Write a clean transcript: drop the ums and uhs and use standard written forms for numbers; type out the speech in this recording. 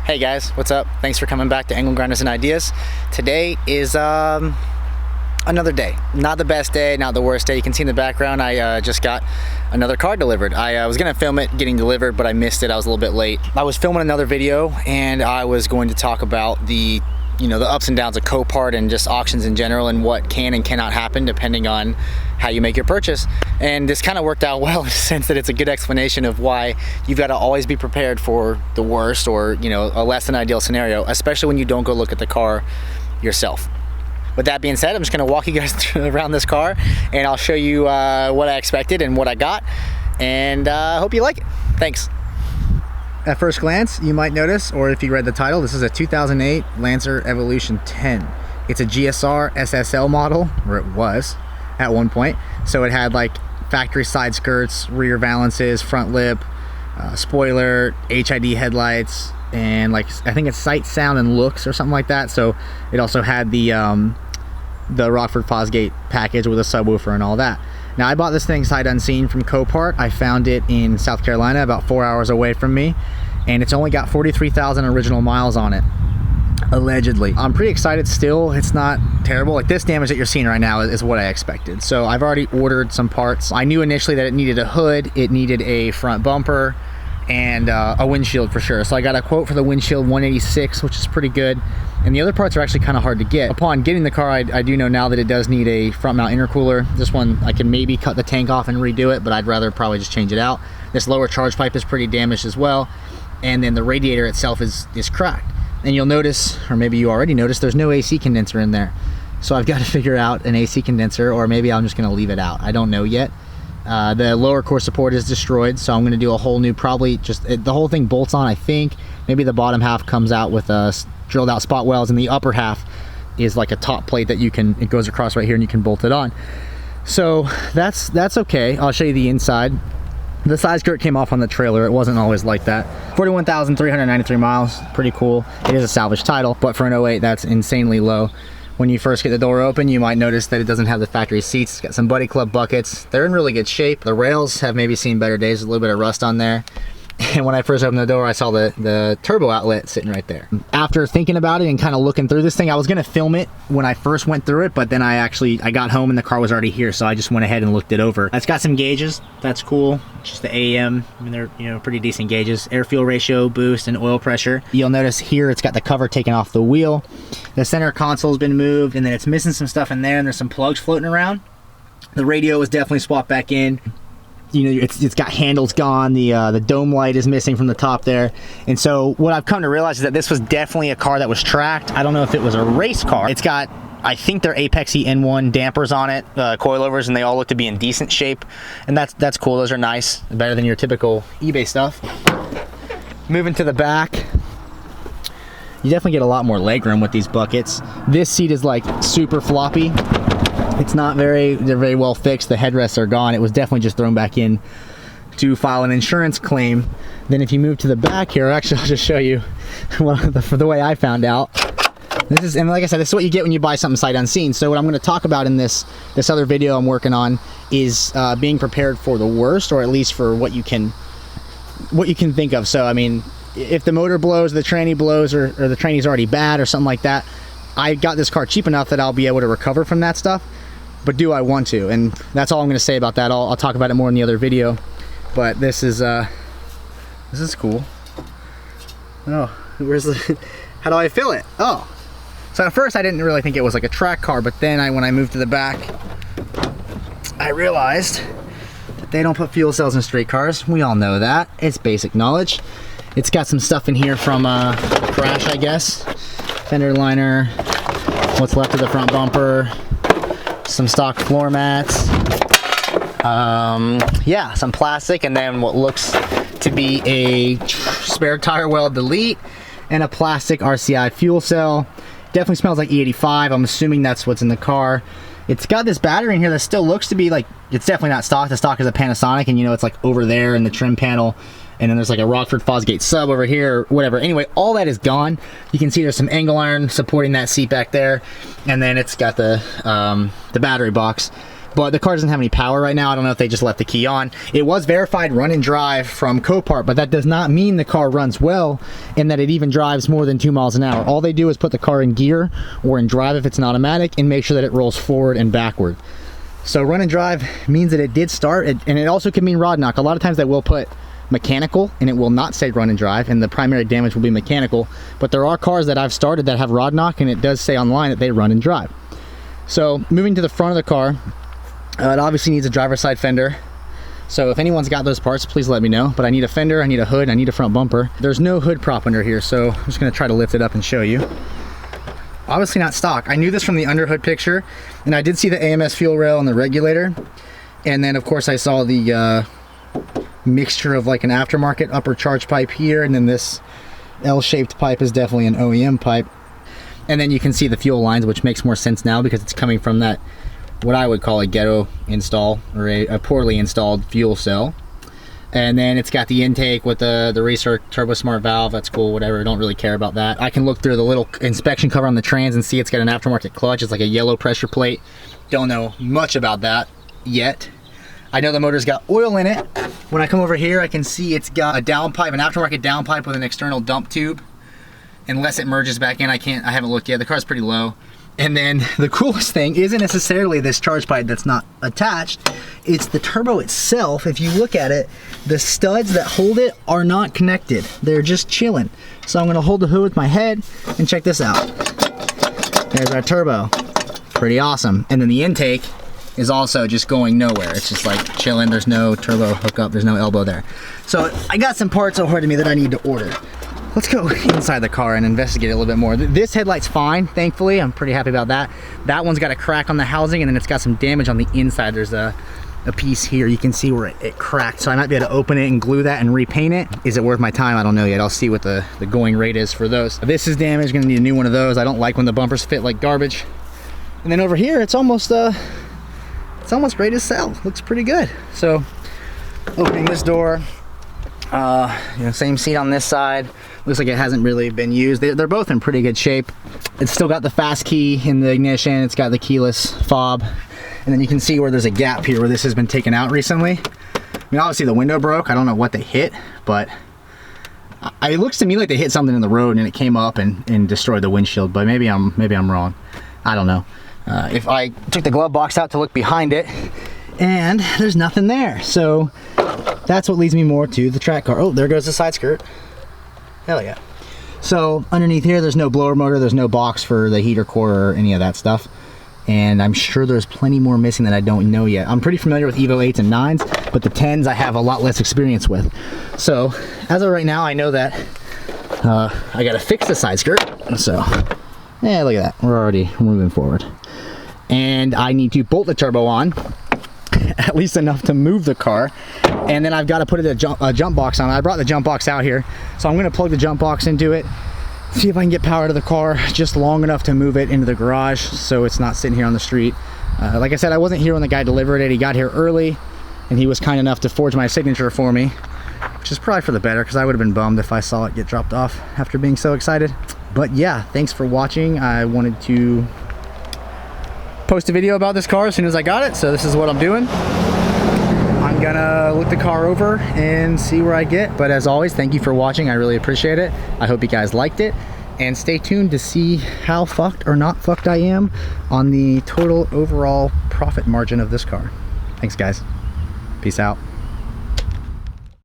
Hey guys, what's up? Thanks for coming back to Angle Grinders and Ideas. Today is another day. Not the best day, not the worst day. You can see in the background I just got another car delivered. I was gonna film it getting delivered, but I missed it. I was a little bit late. I was filming another video and I was going to talk about the ups and downs of Copart and just auctions in general and what can and cannot happen depending on how you make your purchase. And this kind of worked out well in the sense that it's a good explanation of why you've got to always be prepared for the worst or a less than ideal scenario, especially when you don't go look at the car yourself. With that being said, I'm just going to walk you guys around this car and I'll show you what I expected and what I got, and I hope you like it. Thanks. At first glance, you might notice, or if you read the title, this is a 2008 Lancer Evolution 10. It's a GSR SSL model, or it was at one point. So it had like factory side skirts, rear valances, front lip, spoiler, HID headlights, and like I think it's sight, sound, and looks or something like that. So it also had the Rockford Fosgate package with a subwoofer and all that. Now I bought this thing sight unseen from Copart. I found it in South Carolina, about 4 hours away from me, and it's only got 43,000 original miles on it, allegedly. I'm pretty excited still. It's not terrible. Like this damage that you're seeing right now is what I expected. So I've already ordered some parts. I knew initially that it needed a hood, it needed a front bumper, and a windshield for sure. So I got a quote for the windshield, 186, which is pretty good. And the other parts are actually kind of hard to get. Upon getting the car, I do know now that it does need a front mount intercooler. This one, I can maybe cut the tank off and redo it, but I'd rather probably just change it out. This lower charge pipe is pretty damaged as well. And then the radiator itself is cracked. And you'll notice, or maybe you already noticed, there's no AC condenser in there. So I've got to figure out an AC condenser, or maybe I'm just gonna leave it out. I don't know yet. The lower core support is destroyed, so I'm going to do a whole new, probably just the whole thing bolts on, I think. Maybe the bottom half comes out with drilled out spot welds, and the upper half is like a top plate that it goes across right here and you can bolt it on. So that's okay. I'll show you the inside. The side skirt came off on the trailer. It wasn't always like that. 41,393 miles, pretty cool. It is a salvage title, but for an 08, that's insanely low. When you first get the door open, you might notice that it doesn't have the factory seats. It's got some Buddy Club buckets. They're in really good shape. The rails have maybe seen better days, a little bit of rust on there. And when I first opened the door, I saw the turbo outlet sitting right there. After thinking about it and kind of looking through this thing, I was gonna film it when I first went through it, but then I got home and the car was already here, so I just went ahead and looked it over. It's got some gauges, that's cool. Just the AEM, I mean, they're pretty decent gauges. Air fuel ratio, boost, and oil pressure. You'll notice here it's got the cover taken off the wheel. The center console's been moved, and then it's missing some stuff in there, and there's some plugs floating around. The radio was definitely swapped back in. It's got handles gone. The dome light is missing from the top there. And so what I've come to realize is that this was definitely a car that was tracked. I don't know if it was a race car. It's got, I think they're Apexy N1 dampers on it, coilovers, and they all look to be in decent shape. And that's cool. Those are nice, better than your typical eBay stuff. Moving to the back, you definitely get a lot more legroom with these buckets. This seat is like super floppy. It's not they're very well fixed. The headrests are gone. It was definitely just thrown back in to file an insurance claim. Then if you move to the back here, actually I'll just show you the way I found out. And like I said, this is what you get when you buy something sight unseen. So what I'm going to talk about in this other video I'm working on is being prepared for the worst, or at least for what you can think of. So I mean, if the motor blows, the tranny blows, or the tranny's already bad or something like that, I got this car cheap enough that I'll be able to recover from that stuff. But do I want to? And that's all I'm going to say about that. I'll talk about it more in the other video. But this is cool. Oh, how do I fill it? Oh, so at first I didn't really think it was like a track car, but then when I moved to the back, I realized that they don't put fuel cells in street cars. We all know that. It's basic knowledge. It's got some stuff in here from a crash, I guess. Fender liner, what's left of the front bumper, some stock floor mats, yeah, some plastic, and then what looks to be a spare tire well delete, and a plastic RCI fuel cell. Definitely smells like E85. I'm assuming that's what's in the car. It's got this battery in here that still looks to be like, it's definitely not stock. The stock is a Panasonic, and it's like over there in the trim panel. And then there's like a Rockford Fosgate sub over here, or whatever. Anyway, all that is gone. You can see there's some angle iron supporting that seat back there. And then it's got the battery box. but the car doesn't have any power right now. I don't know if they just left the key on. It was verified run and drive from Copart, but that does not mean the car runs well and that it even drives more than 2 miles an hour. All they do is put the car in gear or in drive if it's an automatic and make sure that it rolls forward and backward. So run and drive means that it did start, and it also can mean rod knock. A lot of times they will put mechanical and it will not say run and drive, and the primary damage will be mechanical, but there are cars that I've started that have rod knock and it does say online that they run and drive. So moving to the front of the car, it obviously needs a driver's side fender. So if anyone's got those parts, please let me know. But I need a fender, I need a hood, I need a front bumper. There's no hood prop under here, so I'm just gonna try to lift it up and show you. Obviously not stock. I knew this from the under hood picture, and I did see the AMS fuel rail and the regulator. And then of course I saw the mixture of like an aftermarket upper charge pipe here, and then this L-shaped pipe is definitely an OEM pipe. And then you can see the fuel lines, which makes more sense now because it's coming from that, what I would call a ghetto install, or a poorly installed fuel cell. And then it's got the intake with the Racer Turbo Smart valve. That's cool, whatever, don't really care about that. I can look through the little inspection cover on the trans and see it's got an aftermarket clutch. It's like a yellow pressure plate. Don't know much about that yet. I know the motor's got oil in it. When I come over here, I can see it's got a downpipe, an aftermarket downpipe with an external dump tube. Unless it merges back in, I haven't looked yet. The car's pretty low. And then the coolest thing isn't necessarily this charge pipe that's not attached, it's the turbo itself. If you look at it, the studs that hold it are not connected. They're just chilling. So I'm gonna hold the hood with my head and check this out. There's our turbo, pretty awesome. And then the intake is also just going nowhere. It's just like chilling, there's no turbo hookup, there's no elbow there. So I got some parts over to me that I need to order. Let's go inside the car and investigate a little bit more. This headlight's fine, thankfully. I'm pretty happy about that. That one's got a crack on the housing, and then it's got some damage on the inside. There's a piece here. You can see where it cracked. So I might be able to open it and glue that and repaint it. Is it worth my time? I don't know yet. I'll see what the going rate is for those. This is damaged, gonna need a new one of those. I don't like when the bumpers fit like garbage. And then over here, it's almost ready to sell. Looks pretty good. So opening this door, same seat on this side. Looks like it hasn't really been used. They're both in pretty good shape. It's still got the fast key in the ignition. It's got the keyless fob. And then you can see where there's a gap here where this has been taken out recently. I mean, obviously the window broke. I don't know what they hit, but it looks to me like they hit something in the road and it came up and destroyed the windshield, but maybe I'm wrong. I don't know. If I took the glove box out to look behind it, and there's nothing there. So that's what leads me more to the track car. Oh, there goes the side skirt. Hell yeah. So underneath here, there's no blower motor, there's no box for the heater core or any of that stuff. And I'm sure there's plenty more missing that I don't know yet. I'm pretty familiar with Evo 8s and 9s, but the 10s I have a lot less experience with. So as of right now, I know that I gotta fix the side skirt. So, yeah, look at that. We're already moving forward. And I need to bolt the turbo on, at least enough to move the car. And then I've got to put a jump box on. I brought the jump box out here, so I'm going to plug the jump box into it, see if I can get power to the car just long enough to move it into the garage so it's not sitting here on the street. Like I said, I wasn't here when the guy delivered it. He got here early and he was kind enough to forge my signature for me, which is probably for the better because I would have been bummed if I saw it get dropped off after being so excited. But yeah, thanks for watching. I wanted to post a video about this car as soon as I got it, so this is what I'm doing. I'm gonna look the car over and see where I get, but as always, thank you for watching. I really appreciate it. I hope you guys liked it, and stay tuned to see how fucked or not fucked I am on the total overall profit margin of this car. Thanks guys, peace out.